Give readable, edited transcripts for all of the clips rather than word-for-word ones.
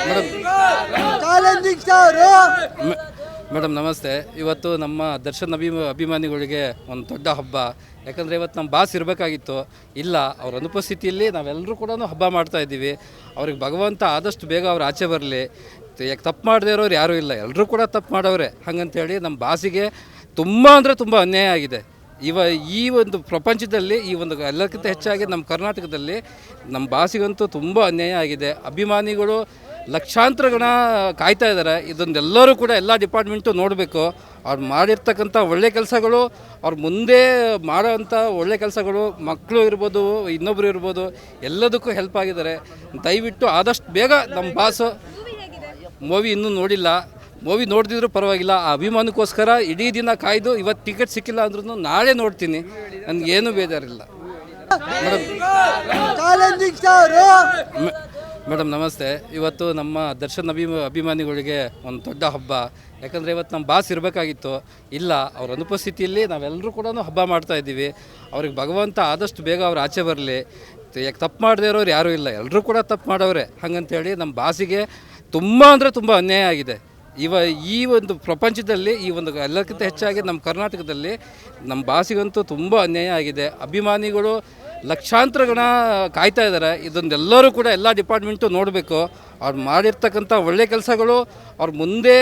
Madam challenging star madam ನಮಸ್ತೆ. ಇವತ್ತು ನಮ್ಮ ದರ್ಶನ್ ಅಭಿಮಾನಿಗಳಿಗೆ ಒಂದು ದೊಡ್ಡ ಹಬ್ಬ. ಯಾಕಂದರೆ ಇವತ್ತು ನಮ್ಮ ಬಾಸ್ ಇರಬೇಕಾಗಿತ್ತು, ಇಲ್ಲ. ಅವ್ರ ಅನುಪಸ್ಥಿತಿಯಲ್ಲಿ ನಾವೆಲ್ಲರೂ ಕೂಡ ಹಬ್ಬ ಮಾಡ್ತಾ ಇದ್ದೀವಿ. ಅವ್ರಿಗೆ ಭಗವಂತ ಆದಷ್ಟು ಬೇಗ ಅವ್ರು ಆಚೆ ಬರಲಿ. ಯಾಕೆ ತಪ್ಪು ಮಾಡದೇ ಇರೋರು ಯಾರೂ ಇಲ್ಲ, ಎಲ್ಲರೂ ಕೂಡ ತಪ್ಪು ಮಾಡವ್ರೆ. ಹಾಗಂತೇಳಿ ನಮ್ಮ ಬಾಸಿಗೆ ತುಂಬ ಅಂದರೆ ತುಂಬ ಅನ್ಯಾಯ ಆಗಿದೆ. ಈ ಒಂದು ಪ್ರಪಂಚದಲ್ಲಿ ಈ ಒಂದು ಎಲ್ಲಕ್ಕಿಂತ ಹೆಚ್ಚಾಗಿ ನಮ್ಮ ಕರ್ನಾಟಕದಲ್ಲಿ ನಮ್ಮ ಬಾಸಿಗಂತೂ ತುಂಬ ಅನ್ಯಾಯ ಆಗಿದೆ. ಅಭಿಮಾನಿಗಳು ಲಕ್ಷಾಂತರ ಜನ ಕಾಯ್ತಾ ಇದ್ದಾರೆ. ಇದೊಂದೆಲ್ಲರೂ ಕೂಡ ಎಲ್ಲ ಡಿಪಾರ್ಟ್ಮೆಂಟು ನೋಡಬೇಕು. ಅವ್ರು ಮಾಡಿರ್ತಕ್ಕಂಥ ಒಳ್ಳೆ ಕೆಲಸಗಳು, ಅವ್ರು ಮುಂದೆ ಮಾಡೋವಂಥ ಒಳ್ಳೆ ಕೆಲಸಗಳು, ಮಕ್ಕಳು ಇರ್ಬೋದು, ಇನ್ನೊಬ್ಬರು ಇರ್ಬೋದು, ಎಲ್ಲದಕ್ಕೂ ಹೆಲ್ಪ್ ಆಗಿದ್ದಾರೆ. ದಯವಿಟ್ಟು ಆದಷ್ಟು ಬೇಗ ನಮ್ಮ ಬಾಸು ಮೂವಿ ಇನ್ನೂ ನೋಡಿಲ್ಲ, ಮೂವಿ ನೋಡ್ದಿದ್ರೂ ಪರವಾಗಿಲ್ಲ. ಆ ಅಭಿಮಾನಕ್ಕೋಸ್ಕರ ಇಡೀ ದಿನ ಕಾಯ್ದು ಇವತ್ತು ಟಿಕೆಟ್ ಸಿಕ್ಕಿಲ್ಲ ಅಂದ್ರೂ ನಾಳೆ ನೋಡ್ತೀನಿ, ನನಗೇನು ಬೇಜಾರಿಲ್ಲ. ಮೇಡಮ್ ಚಾಲೆಂಜಿಂಗ್ ಸ್ಟಾರ್ ಮೇಡಮ್ ನಮಸ್ತೆ. ಇವತ್ತು ನಮ್ಮ ದರ್ಶನ್ ಅಭಿಮಾನಿಗಳಿಗೆ ಒಂದು ದೊಡ್ಡ ಹಬ್ಬ. ಯಾಕಂದರೆ ಇವತ್ತು ನಮ್ಮ ಬಾಸ್ ಇರಬೇಕಾಗಿತ್ತು, ಇಲ್ಲ. ಅವ್ರ ಅನುಪಸ್ಥಿತಿಯಲ್ಲಿ ನಾವೆಲ್ಲರೂ ಕೂಡ ಹಬ್ಬ ಮಾಡ್ತಾ ಇದ್ದೀವಿ. ಅವ್ರಿಗೆ ಭಗವಂತ ಆದಷ್ಟು ಬೇಗ ಅವ್ರು ಆಚೆ ಬರಲಿ. ಯಾಕೆ ತಪ್ಪು ಮಾಡದೇ ಇರೋರು ಯಾರೂ ಇಲ್ಲ, ಎಲ್ಲರೂ ಕೂಡ ತಪ್ಪು ಮಾಡವ್ರೆ. ಹಾಗಂತೇಳಿ ನಮ್ಮ ಬಾಸಿಗೆ ತುಂಬ ಅಂದರೆ ತುಂಬ ಅನ್ಯಾಯ ಆಗಿದೆ. ಈ ಒಂದು ಪ್ರಪಂಚದಲ್ಲಿ ಈ ಒಂದು ಎಲ್ಲಕ್ಕಿಂತ ಹೆಚ್ಚಾಗಿ ನಮ್ಮ ಕರ್ನಾಟಕದಲ್ಲಿ ನಮ್ಮ ಬಾಸಿಗಂತೂ ತುಂಬ ಅನ್ಯಾಯ ಆಗಿದೆ. ಅಭಿಮಾನಿಗಳು ಲಕ್ಷಾಂತರ ಜನ ಕಾಯ್ತಾ ಇದ್ದಾರೆ. ಇದೊಂದೆಲ್ಲರೂ ಕೂಡ ಎಲ್ಲ ಡಿಪಾರ್ಟ್ಮೆಂಟು ನೋಡಬೇಕು. ಅವ್ರು ಮಾಡಿರ್ತಕ್ಕಂಥ ಒಳ್ಳೆ ಕೆಲಸಗಳು, ಅವ್ರು ಮುಂದೆ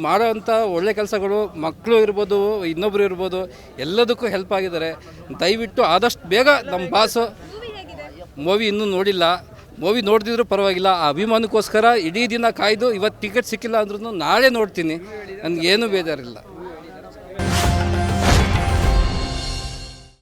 ಮಾಡೋವಂಥ ಒಳ್ಳೆ ಕೆಲಸಗಳು, ಮಕ್ಕಳು ಇರ್ಬೋದು, ಇನ್ನೊಬ್ಬರು ಇರ್ಬೋದು, ಎಲ್ಲದಕ್ಕೂ ಹೆಲ್ಪ್ ಆಗಿದ್ದಾರೆ. ದಯವಿಟ್ಟು ಆದಷ್ಟು ಬೇಗ ನಮ್ಮ ಬಾಸು ಮೂವಿ ಇನ್ನೂ ನೋಡಿಲ್ಲ, ಮೂವಿ ನೋಡ್ದಿದ್ರೂ ಪರವಾಗಿಲ್ಲ. ಆ ಅಭಿಮಾನಕ್ಕೋಸ್ಕರ ಇಡೀ ದಿನ ಕಾಯ್ದು ಇವತ್ತು ಟಿಕೆಟ್ ಸಿಕ್ಕಿಲ್ಲ ಅಂದ್ರೂ ನಾಳೆ ನೋಡ್ತೀನಿ, ನನಗೇನು ಬೇಜಾರಿಲ್ಲ.